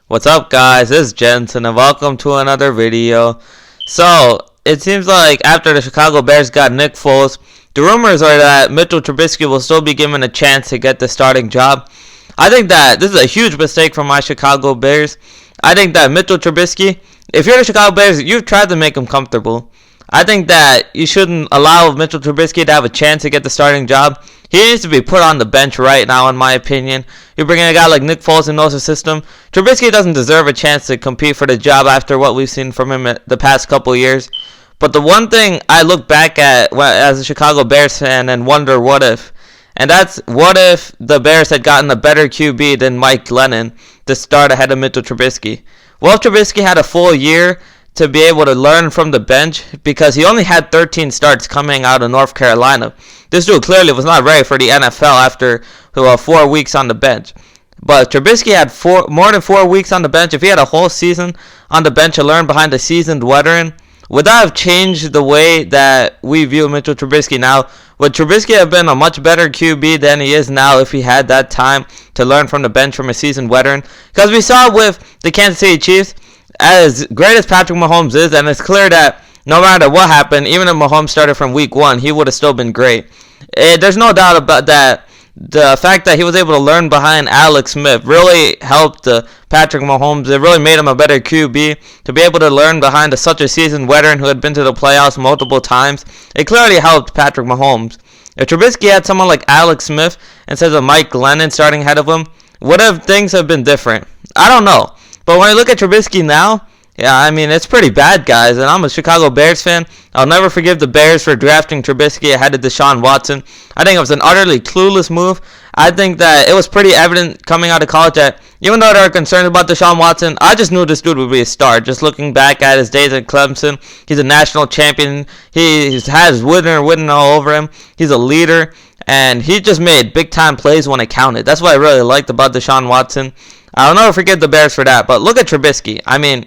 What's up, guys? This is Jensen and welcome to another video. So, it seems like after the Chicago Bears got Nick Foles, the rumors are that Mitchell Trubisky will still be given a chance to get the starting job. I think that this is a huge mistake from my Chicago Bears. I think that Mitchell Trubisky, if you're the Chicago Bears, you've tried to make him comfortable. I think that you shouldn't allow Mitchell Trubisky to have a chance to get the starting job. He needs to be put on the bench right now, in my opinion. You're bringing a guy like Nick Foles and knows the system. Trubisky doesn't deserve a chance to compete for the job after what we've seen from him the past couple years. But the one thing I look back at as a Chicago Bears fan and wonder what if. And that's what if the Bears had gotten a better QB than Mike Glennon to start ahead of Mitchell Trubisky. Well, if Trubisky had a full year to be able to learn from the bench, because he only had 13 starts coming out of North Carolina. This dude clearly was not ready for the NFL after 4 weeks on the bench. But Trubisky had more than 4 weeks on the bench. If he had a whole season on the bench to learn behind a seasoned veteran, would that have changed the way that we view Mitchell Trubisky now? Would Trubisky have been a much better QB than he is now if he had that time to learn from the bench from a seasoned veteran? Because we saw with the Kansas City Chiefs, as great as Patrick Mahomes is, and it's clear that no matter what happened, even if Mahomes started from week 1, he would have still been great. There's no doubt about that. The fact that he was able to learn behind Alex Smith really helped Patrick Mahomes. It really made him a better QB to be able to learn behind such a seasoned veteran who had been to the playoffs multiple times. It clearly helped Patrick Mahomes. If Trubisky had someone like Alex Smith instead of Mike Glennon starting ahead of him, would have things have been different? I don't know. But when you look at Trubisky now, yeah, I mean, it's pretty bad, guys. And I'm a Chicago Bears fan. I'll never forgive the Bears for drafting Trubisky ahead of Deshaun Watson. I think it was an utterly clueless move. I think that it was pretty evident coming out of college that even though there are concerns about Deshaun Watson, I just knew this dude would be a star. Just looking back at his days at Clemson, he's a national champion. He has winning all over him. He's a leader. And he just made big-time plays when it counted. That's what I really liked about Deshaun Watson. I'll never forgive the Bears for that. But look at Trubisky. I mean,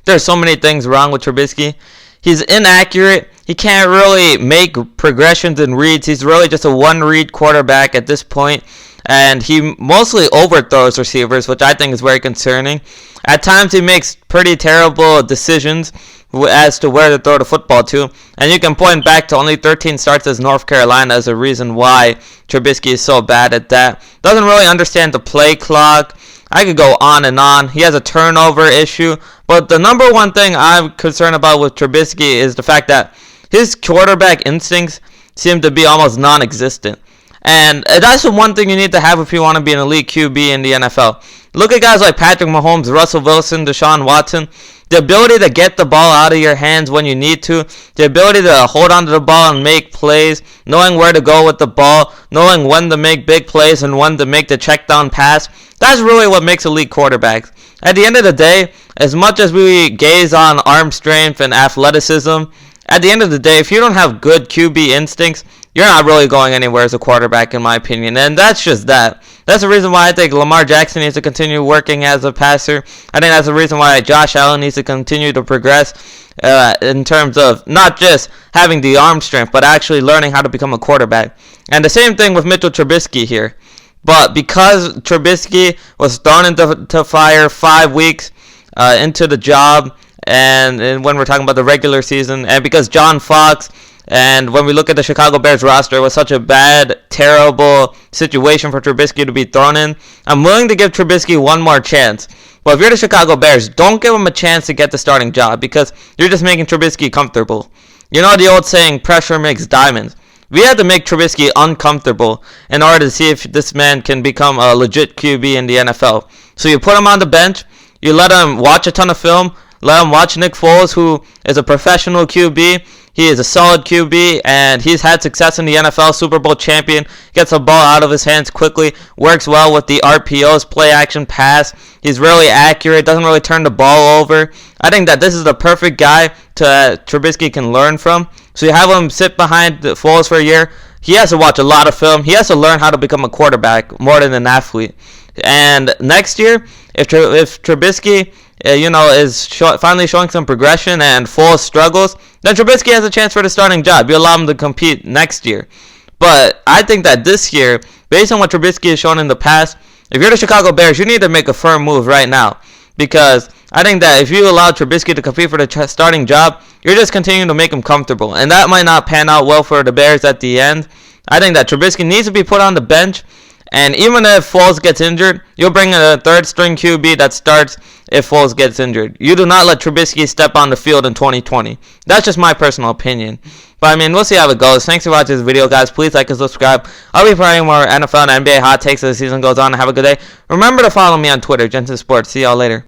there's so many things wrong with Trubisky. He's inaccurate. He can't really make progressions and reads. He's really just a one-read quarterback at this point. And he mostly overthrows receivers, which I think is very concerning. At times, he makes pretty terrible decisions as to where to throw the football to. And you can point back to only 13 starts as North Carolina as a reason why Trubisky is so bad at that. Doesn't really understand the play clock. I could go on and on. He has a turnover issue. But the number one thing I'm concerned about with Trubisky is the fact that his quarterback instincts seem to be almost non-existent. And that's the one thing you need to have if you want to be an elite QB in the NFL. Look at guys like Patrick Mahomes, Russell Wilson, Deshaun Watson. The ability to get the ball out of your hands when you need to. The ability to hold onto the ball and make plays. Knowing where to go with the ball. Knowing when to make big plays and when to make the check down pass. That's really what makes elite quarterbacks. At the end of the day, as much as we gaze on arm strength and athleticism, at the end of the day, if you don't have good QB instincts, you're not really going anywhere as a quarterback, in my opinion. And that's just that. That's the reason why I think Lamar Jackson needs to continue working as a passer. I think that's the reason why Josh Allen needs to continue to progress in terms of not just having the arm strength, but actually learning how to become a quarterback. And the same thing with Mitchell Trubisky here. But because Trubisky was thrown into fire 5 weeks into the job, and when we're talking about the regular season, and because John Fox, and when we look at the Chicago Bears roster, it was such a bad, terrible situation for Trubisky to be thrown in, I'm willing to give Trubisky one more chance. But if you're the Chicago Bears, don't give him a chance to get the starting job because you're just making Trubisky comfortable. You know the old saying, pressure makes diamonds. We had to make Trubisky uncomfortable in order to see if this man can become a legit QB in the NFL. So you put him on the bench, you let him watch a ton of film, let him watch Nick Foles, who is a professional QB. He is a solid QB, and he's had success in the NFL, Super Bowl champion, gets the ball out of his hands quickly, works well with the RPOs, play action pass. He's really accurate, doesn't really turn the ball over. I think that this is the perfect guy Trubisky can learn from. So you have him sit behind the Foles for a year. He has to watch a lot of film. He has to learn how to become a quarterback more than an athlete. And next year, if Trubisky is finally showing some progression and Foles struggles, then Trubisky has a chance for the starting job. You allow him to compete next year. But I think that this year, based on what Trubisky has shown in the past, if you're the Chicago Bears, you need to make a firm move right now. Because I think that if you allow Trubisky to compete for the starting job, you're just continuing to make him comfortable. And that might not pan out well for the Bears at the end. I think that Trubisky needs to be put on the bench. And even if Foles gets injured, you'll bring in a third-string QB that starts if Foles gets injured. You do not let Trubisky step on the field in 2020. That's just my personal opinion. But, I mean, we'll see how it goes. Thanks for watching this video, guys. Please like and subscribe. I'll be providing more NFL and NBA hot takes as the season goes on. Have a good day. Remember to follow me on Twitter, Jensen Sports. See y'all later.